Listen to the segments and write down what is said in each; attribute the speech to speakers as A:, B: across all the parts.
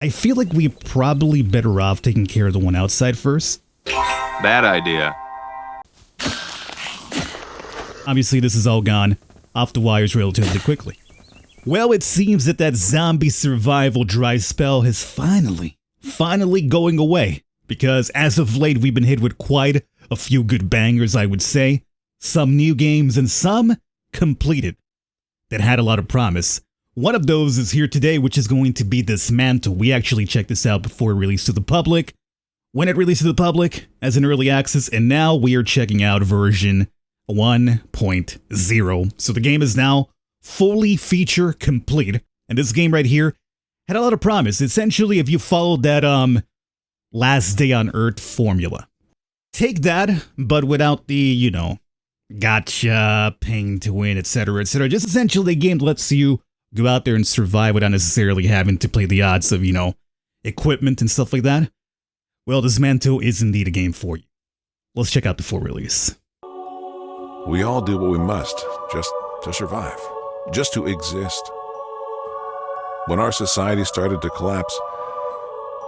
A: I feel like we're probably better off taking care of the one outside first.
B: Bad idea.
A: Obviously, this is all gone off the wires relatively quickly. Well, it seems that that zombie survival dry spell has finally going away. Because as of late, we've been hit with quite a few good bangers, I would say. Some new games and some completed that had a lot of promise. One of those is here today, which is going to be Dysmantle. We actually checked this out before it released to the public. When it released to the public as an early access, and now we are checking out version 1.0. So the game is now fully feature complete. And this game right here had a lot of promise. Essentially, if you followed that Last Day on Earth formula. Take that, but without the, you know, gotcha, paying to win, etc., etc. Just essentially a game that lets you go out there and survive without necessarily having to play the odds of, you know, equipment and stuff like that. Well, Dysmantle is indeed a game for you. Let's check out the full release.
C: We all do what we must, just to survive, just to exist. When our society started to collapse,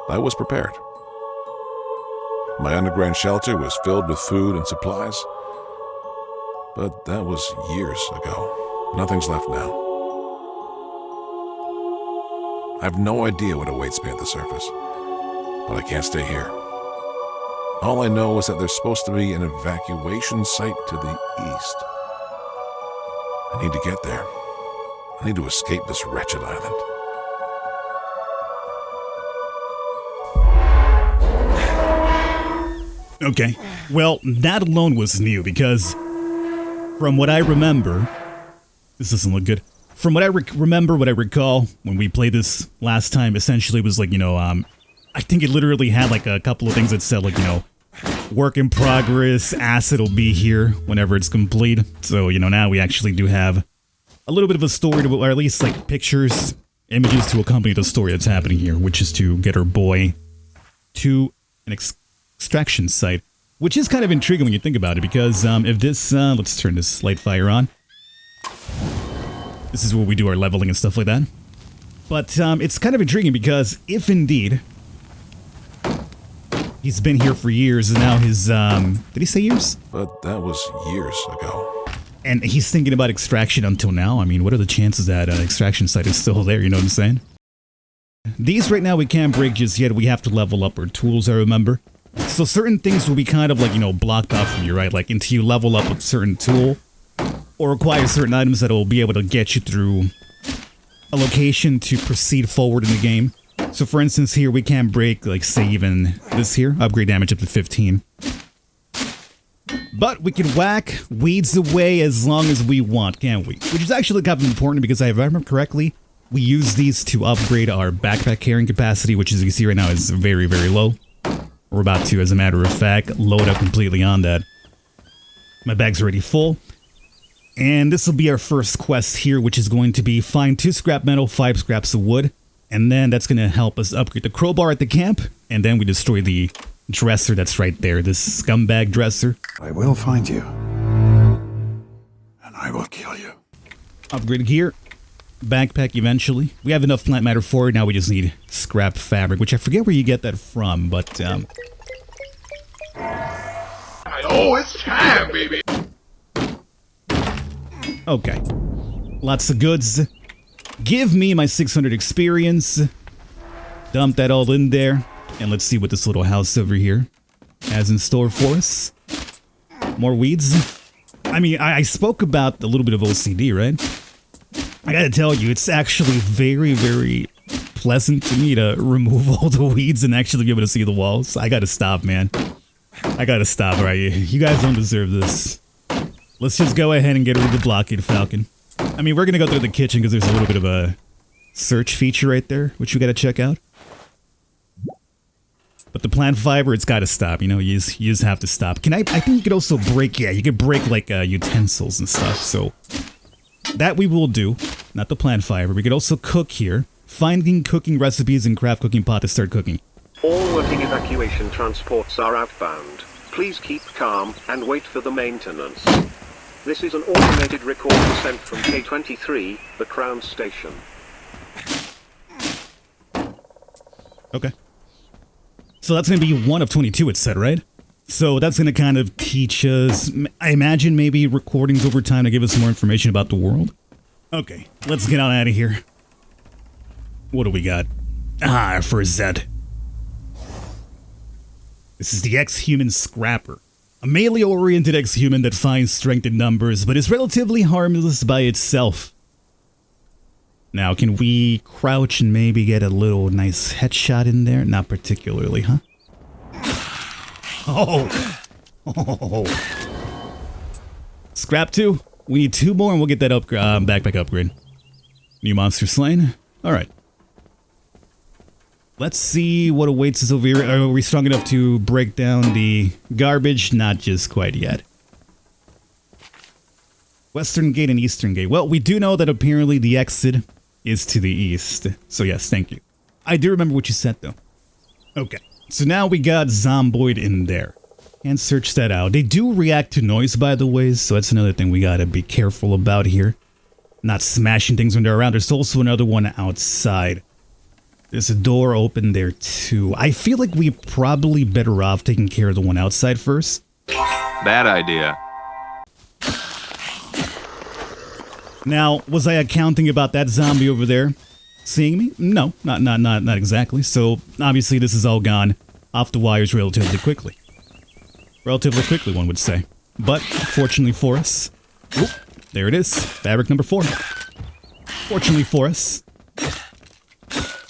C: I was prepared. My underground shelter was filled with food and supplies, but that was years ago. Nothing's left now. I have no idea what awaits me at the surface, but I can't stay here. All I know is that there's supposed to be an evacuation site to the east. I need to get there. I need to escape this wretched island.
A: Okay, well, that alone was new because from what I remember, this doesn't look good. From what I remember, what I recall when we played this last time, essentially was like, you know, I think it literally had like a couple of things that said like, you know, work in progress, asset will be here whenever it's complete. So, you know, now we actually do have a little bit of a story, or at least like pictures, images to accompany the story that's happening here, which is to get our boy to an extraction site, which is kind of intriguing when you think about it, because if this, let's turn this light fire on. This is where we do our leveling and stuff like that. But it's kind of intriguing because if indeed he's been here for years and now his, did he say years?
C: But that was years ago.
A: And he's thinking about extraction until now. I mean, what are the chances that extraction site is still there, you know what I'm saying? These right now we can't break just yet. We have to level up our tools, I remember. So certain things will be kind of like, you know, blocked off from you, right? Like until you level up a certain tool or acquire certain items that will be able to get you through a location to proceed forward in the game. So for instance here, we can't break, like say even this here, upgrade damage up to 15. But we can whack weeds away as long as we want, can't we? Which is actually kind of important because if I remember correctly, we use these to upgrade our backpack carrying capacity, which as you can see right now is very, very low. We're about to, as a matter of fact, load up completely on that. My bag's already full. And this will be our first quest here, which is going to be find 2 scrap metal, 5 scraps of wood. And then that's going to help us upgrade the crowbar at the camp. And then we destroy the dresser that's right there, this scumbag dresser.
D: I will find you. And I will kill you.
A: Upgrade gear. Backpack eventually. We have enough plant matter for it. Now we just need scrap fabric, which I forget where you get that from, but
B: Oh, it's time, baby.
A: Okay. Lots of goods. Give me my 600 experience. Dump that all in there. And let's see what this little house over here has in store for us. More weeds. I mean, I spoke about a little bit of OCD, right? I gotta tell you, it's actually very, very pleasant to me to remove all the weeds and actually be able to see the walls. I gotta stop, man. I gotta stop, right? You guys don't deserve this. Let's just go ahead and get rid of the blockade falcon. I mean, we're gonna go through the kitchen because there's a little bit of a search feature right there, which we gotta check out. But the plant fiber, it's gotta stop, you know, you just have to stop. I think you could also break, yeah, you could break like utensils and stuff, so that we will do, not the plant fiber. We could also cook here, finding cooking recipes and craft cooking pot to start cooking.
E: All working evacuation transports are outbound. Please keep calm and wait for the maintenance. This is an automated recorder sent from K23, the Crown Station.
A: Okay. So that's going to be 1 of 22, it said, right? So that's going to kind of teach us, I imagine, maybe recordings over time to give us more information about the world. Okay, let's get on out of here. What do we got? Ah, for Zed. This is the ex-human Scrapper. A melee-oriented ex-human that finds strength in numbers, but is relatively harmless by itself. Now, can we crouch and maybe get a little nice headshot in there? Not particularly, huh? Oh. Scrap 2. We need 2 more and we'll get that backpack upgrade. New monster slain. Alright. Let's see what awaits us over here. Are we strong enough to break down the garbage? Not just quite yet. Western Gate and Eastern Gate. Well, we do know that apparently the exit is to the east. So yes, thank you. I do remember what you said though. Okay, so now we got Zomboid in there. And search that out. They do react to noise, by the way, so that's another thing we gotta be careful about here. Not smashing things when they're around. There's also another one outside. There's a door open there too. I feel like we're probably better off taking care of the one outside first.
B: Bad idea.
A: Now, was I accounting about that zombie over there seeing me? No, not exactly. So obviously this is all gone off the wires relatively quickly. Relatively quickly, one would say. But fortunately for us, whoop, there it is, fabric number 4. Fortunately for us,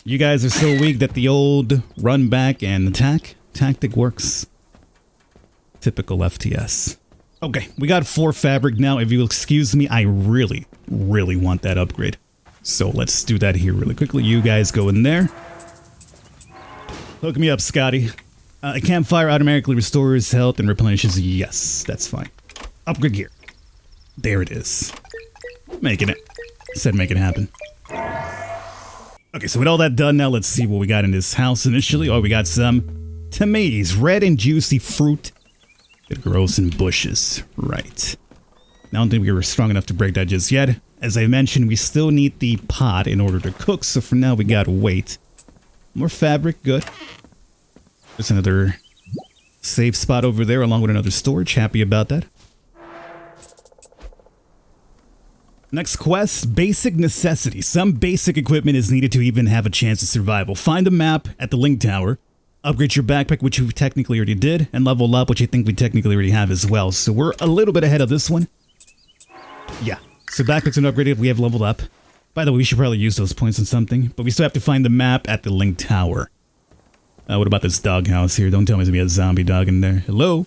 A: you guys are so weak that the old run back and attack tactic works. Typical FTS. Okay, we got 4 fabric now. If you'll excuse me, I really want that upgrade. So let's do that here really quickly. You guys go in there. Hook me up, Scotty. A campfire automatically restores health and replenishes. Yes, that's fine. Upgrade gear. There it is. Making it. Said make it happen. Okay, so with all that done, now let's see what we got in this house initially. Oh, we got some tomatoes. Red and juicy fruit. It grows in bushes. Right. I don't think we were strong enough to break that just yet. As I mentioned, we still need the pot in order to cook, so for now we gotta wait. More fabric, good. There's another safe spot over there along with another storage. Happy about that. Next quest, basic necessities. Some basic equipment is needed to even have a chance of survival. Find a map at the link tower. Upgrade your backpack, which we technically already did, and level up, which I think we technically already have as well. So we're a little bit ahead of this one. Yeah, so backpack's been upgraded, we have leveled up. By the way, we should probably use those points on something, but we still have to find the map at the link tower. What about this doghouse here? Don't tell me there's gonna be a zombie dog in there. Hello?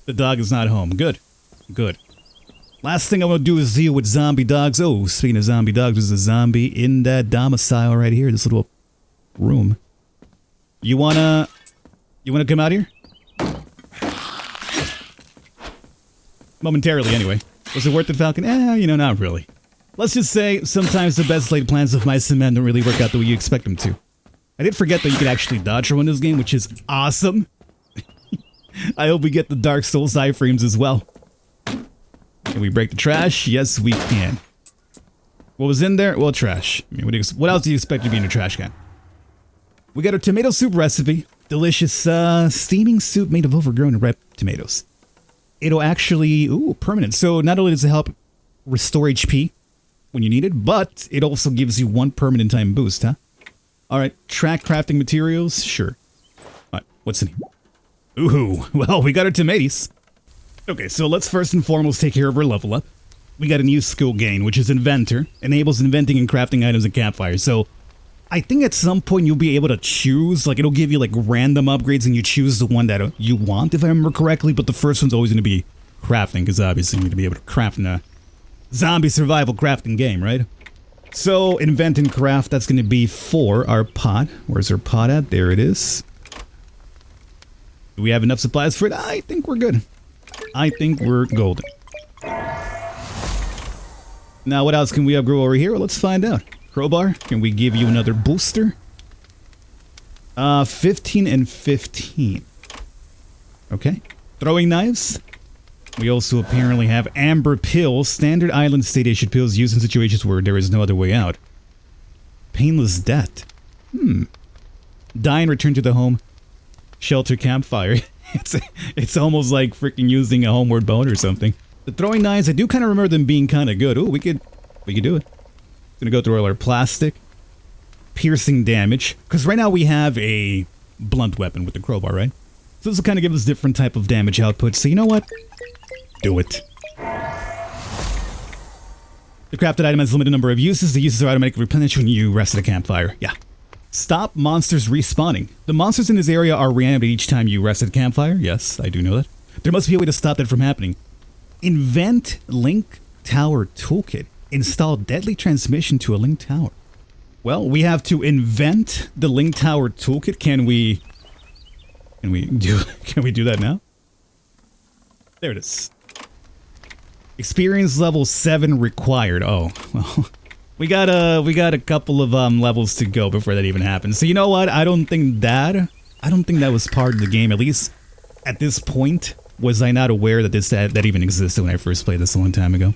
A: The dog is not home. Good. Good. Last thing I want to do is deal with zombie dogs. Oh, speaking of zombie dogs, there's a zombie in that domicile right here, this little room. You wanna come out here? Momentarily, anyway. Was it worth it, Falcon? You know, not really. Let's just say, sometimes the best laid plans of mice and men don't really work out the way you expect them to. I did forget that you could actually dodge roll in this game, which is awesome. I hope we get the Dark Souls iframes as well. Can we break the trash? Yes, we can. What was in there? Well, trash. I mean, what else do you expect to be in a trash can? We got a tomato soup recipe. Delicious steaming soup made of overgrown and ripe tomatoes. It'll actually, permanent. So not only does it help restore HP when you need it, but it also gives you 1 permanent time boost, huh? Alright, track crafting materials, sure. Alright, what's in here? Ooh, well, we got our tomatoes. Okay, so let's first and foremost take care of our level up. We got a new skill gain, which is Inventor. Enables inventing and crafting items in campfire. So I think at some point you'll be able to choose, like it'll give you like random upgrades and you choose the one that you want, if I remember correctly, but the first one's always going to be crafting, because obviously you need to be able to craft in a zombie survival crafting game, right? So invent and craft, that's going to be for our pot. Where's our pot at? There it is. Do we have enough supplies for it? I think we're good. I think we're golden. Now what else can we upgrade over here? Well, let's find out. Crowbar, can we give you another booster? 15 and 15. Okay. Throwing knives. We also apparently have amber pills, standard island state issued pills used in situations where there is no other way out. Painless death. Die and return to the home. Shelter campfire. It's almost like freaking using a homeward boat or something. The throwing knives, I do kind of remember them being kind of good. Oh, we could do it. Gonna go through all our plastic. Piercing damage. Because right now we have a blunt weapon with the crowbar, right? So this will kind of give us different type of damage output. So you know what? Do it. The crafted item has a limited number of uses. The uses are automatically replenished when you rest at a campfire. Yeah. Stop monsters respawning. The monsters in this area are reanimated each time you rest at a campfire. Yes, I do know that. There must be a way to stop that from happening. Invent Link Tower Toolkit. Install deadly transmission to a Link Tower. Well, we have to invent the Link Tower Toolkit. Can we do that now? There it is. Experience level 7 required. Oh, well. We got a couple of levels to go before that even happens. So you know what? I don't think that was part of the game. At least at this point, was I not aware that that even existed when I first played this a long time ago.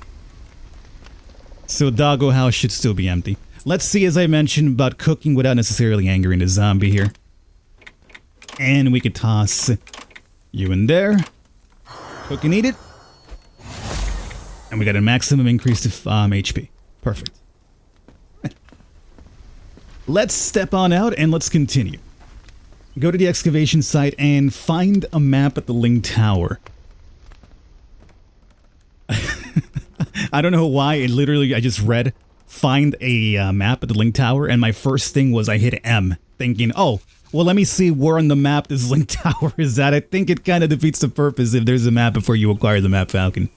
A: So Doggo House should still be empty. Let's see, as I mentioned, about cooking without necessarily angering the zombie here. And we could toss you in there. Cook and eat it. And we got a maximum increase to HP. Perfect. Let's step on out and let's continue. Go to the excavation site and find a map at the Link Tower. I don't know why, I just read find a map at the Link Tower, and my first thing was I hit M, thinking, oh, well, let me see where on the map this Link Tower is at. I think it kind of defeats the purpose if there's a map before you acquire the map, Falcon.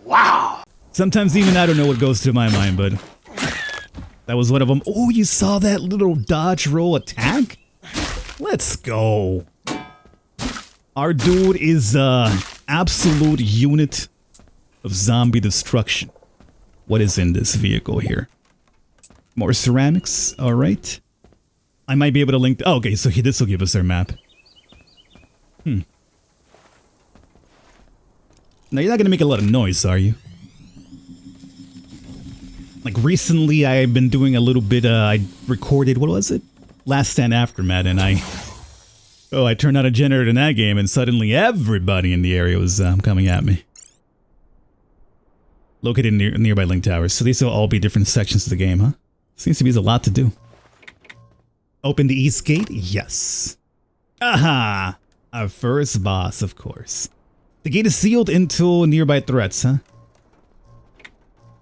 A: Wow! Sometimes even I don't know what goes through my mind, but that was one of them. Oh, you saw that little dodge roll attack? Let's go. Our dude is absolute unit of zombie destruction. What is in this vehicle here? More ceramics, all right. I might be able to link. Oh, okay, so this will give us our map. Now you're not gonna make a lot of noise, are you? Like recently, I've been doing a little bit. I recorded, what was it? Last Stand Aftermath, and I turned on a generator in that game, and suddenly everybody in the area was coming at me. Located near nearby Link Towers, so these will all be different sections of the game, huh? Seems to be a lot to do. Open the east gate? Yes. Aha! Our first boss, of course. The gate is sealed until nearby threats, huh?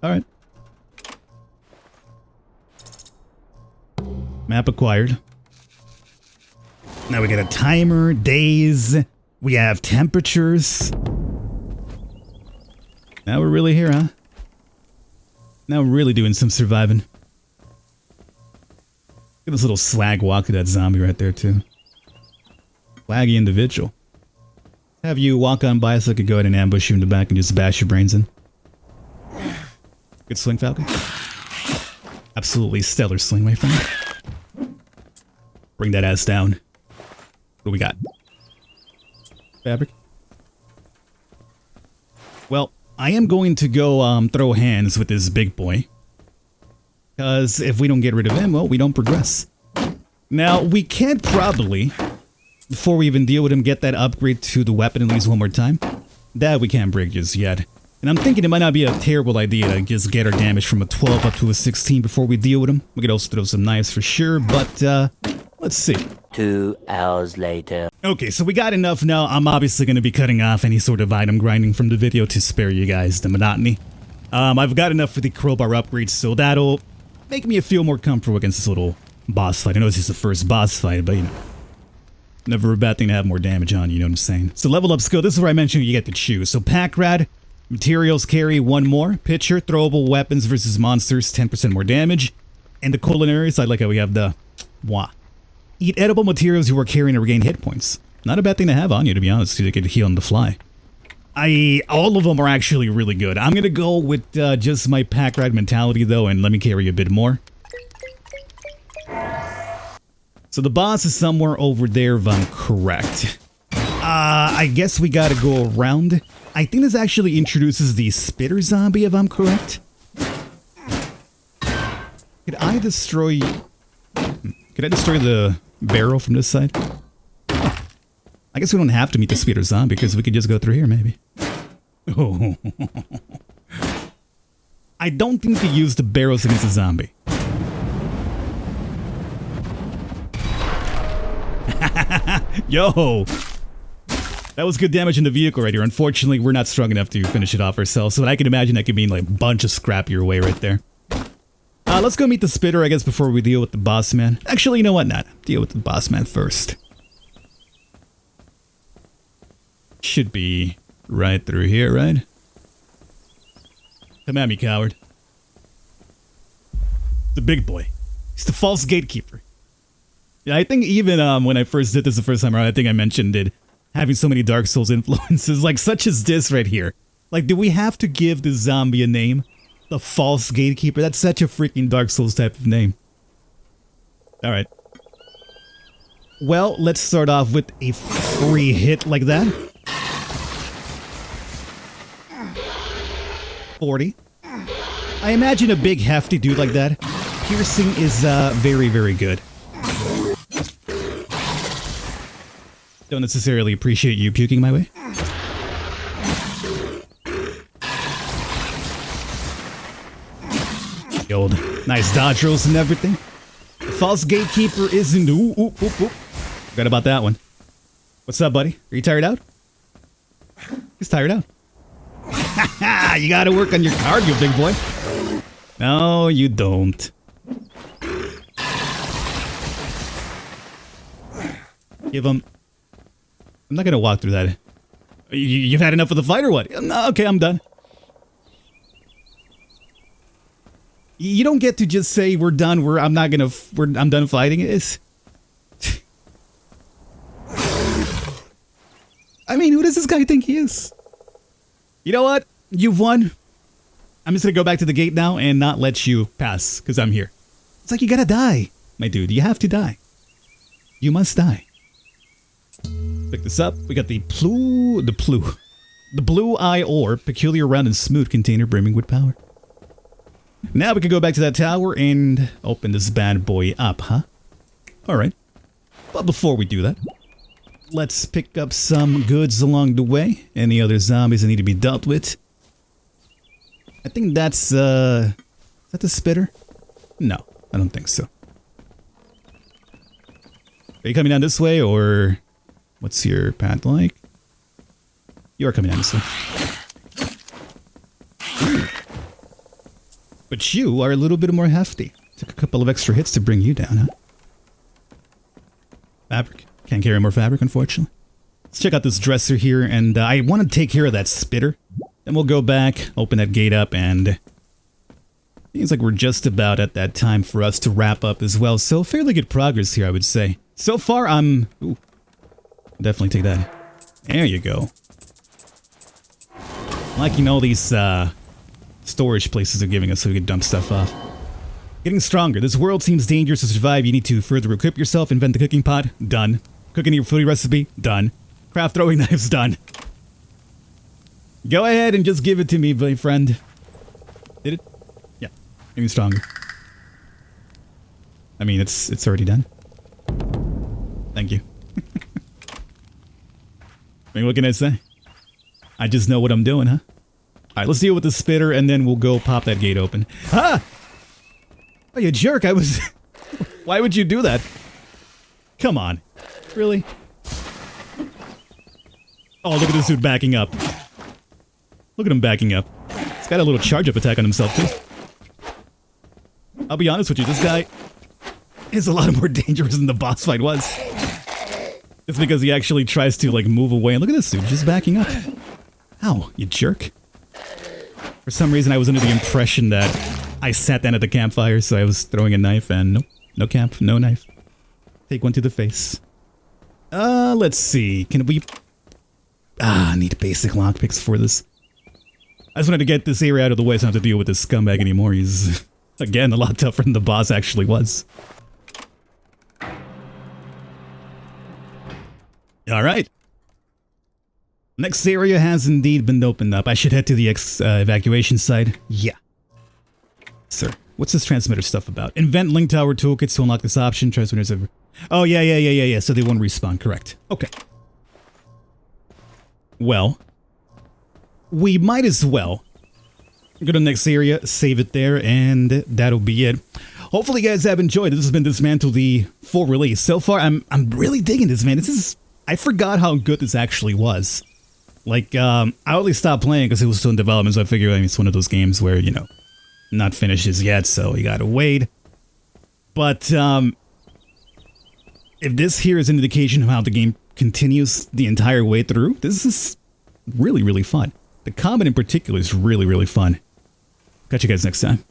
A: Alright. Map acquired. Now we got a timer, days, we have temperatures. Now we're really here, huh? Now we're really doing some surviving. Look at this little swag walk to that zombie right there, too. Swaggy individual. Have you walk on by so I could go ahead and ambush you in the back and just bash your brains in. Good swing, Falcon. Absolutely stellar swing, my friend. Bring that ass down. What do we got? Fabric? Well, I am going to go throw hands with this big boy. Because if we don't get rid of him, well, we don't progress. Now, we can't probably, before we even deal with him, get that upgrade to the weapon at least one more time. That we can't break just yet. And I'm thinking it might not be a terrible idea to just get our damage from a 12 up to a 16 before we deal with him. We could also throw some knives for sure, but let's see.
F: 2 hours later.
A: Okay, so we got enough now. I'm obviously going to be cutting off any sort of item grinding from the video to spare you guys the monotony. I've got enough for the crowbar upgrades, so that'll make me feel more comfortable against this little boss fight. I know this is the first boss fight, but you know, never a bad thing to have more damage on, you know what I'm saying? So level up skill, this is where I mentioned you get to choose. So pack rat, materials carry 1 more, pitcher, throwable weapons versus monsters, 10% more damage. And the culinary side, like how we have the eat edible materials you are carrying to regain hit points. Not a bad thing to have on you, to be honest, so you can heal on the fly. All of them are actually really good. I'm gonna go with just my pack rat mentality though, and let me carry a bit more. So the boss is somewhere over there if I'm correct. I guess we gotta go around. I think this actually introduces the spitter zombie if I'm correct. Could I destroy Could I destroy the barrel from this side? I guess we don't have to meet the speeder zombie because we could just go through here, maybe. Oh. I don't think they use the barrels against the zombie. Yo! That was good damage in the vehicle right here. Unfortunately, we're not strong enough to finish it off ourselves, so I can imagine that could mean like a bunch of scrap your way right there. Let's go meet the spitter, I guess, before we deal with the boss man. Actually, you know what? Not. Deal with the boss man first. Should be right through here, right? Come at me, coward. The big boy. He's the false gatekeeper. Yeah, I think even when I first did this the first time around, I think I mentioned it. Having so many Dark Souls influences, like such as this right here. Like, do we have to give the zombie a name? The false gatekeeper? That's such a freaking Dark Souls type of name. Alright. Well, let's start off with a free hit like that. 40. I imagine a big hefty dude like that. Piercing is very, very good. Don't necessarily appreciate you puking my way. The old nice dodge rolls and everything. The false gatekeeper isn't. Ooh, ooh, ooh, ooh. Forgot about that one. What's up, buddy? Are you tired out? He's tired out. You gotta work on your cardio, big boy. No, you don't. Give him. I'm not gonna walk through that. You've had enough of the fight or what? No, okay, I'm done. You don't get to just say we're done. I'm done fighting. I mean, who does this guy think he is? You know what? You've won. I'm just gonna go back to the gate now and not let you pass because I'm here. It's like you gotta die, my dude. You have to die. You must die. Pick this up. We got the blue eye ore, peculiar round and smooth container brimming with power. Now we can go back to that tower and open this bad boy up, huh? Alright. But before we do that, let's pick up some goods along the way. Any other zombies that need to be dealt with. I think that's, is that the spitter? No, I don't think so. Are you coming down this way, or what's your path like? You are coming down this way. But you are a little bit more hefty. Took a couple of extra hits to bring you down, huh? Fabric. Can't carry more fabric, unfortunately. Let's check out this dresser here, and I want to take care of that spitter. Then we'll go back, open that gate up, and seems like we're just about at that time for us to wrap up as well. So fairly good progress here, I would say. So far, I'm... Ooh. Definitely take that. There you go. Liking all these storage places they're giving us so we can dump stuff off. Getting stronger. This world seems dangerous to survive. You need to further equip yourself. Invent the cooking pot. Done. Cooking your food recipe. Done. Craft throwing knives. Done. Go ahead and just give it to me, my friend. Did it? Yeah. Getting stronger. I mean, it's already done. Thank you. I mean, what can I say? I just know what I'm doing, huh? Alright, let's deal with the spitter and then we'll go pop that gate open. Ah! Oh, you jerk, I was... Why would you do that? Come on. Really? Oh, look at this dude backing up. Look at him backing up. He's got a little charge-up attack on himself, too. I'll be honest with you, this guy is a lot more dangerous than the boss fight was. It's because he actually tries to, like, move away. And look at this dude, just backing up. Ow, you jerk. For some reason, I was under the impression that I sat down at the campfire, so I was throwing a knife, and nope, no camp, no knife. Take one to the face. Let's see. Can we... I need basic lockpicks for this. I just wanted to get this area out of the way so I don't have to deal with this scumbag anymore. He's, again, a lot tougher than the boss actually was. Alright. Next area has indeed been opened up. I should head to the evacuation site. Yeah. Sir. What's this transmitter stuff about? Invent link tower toolkits to unlock this option. Transmitters ever. Oh, yeah. So they won't respawn. Correct. Okay. Well, we might as well go to the next area, save it there, and that'll be it. Hopefully you guys have enjoyed. This has been Dysmantle, the full release. So far, I'm really digging this, man. I forgot how good this actually was. Like, I only stopped playing because it was still in development, so I figured it's one of those games where, you know, not finishes yet, so you gotta wait. But, if this here is an indication of how the game continues the entire way through, this is really, really fun. The combat in particular is really, really fun. Catch you guys next time.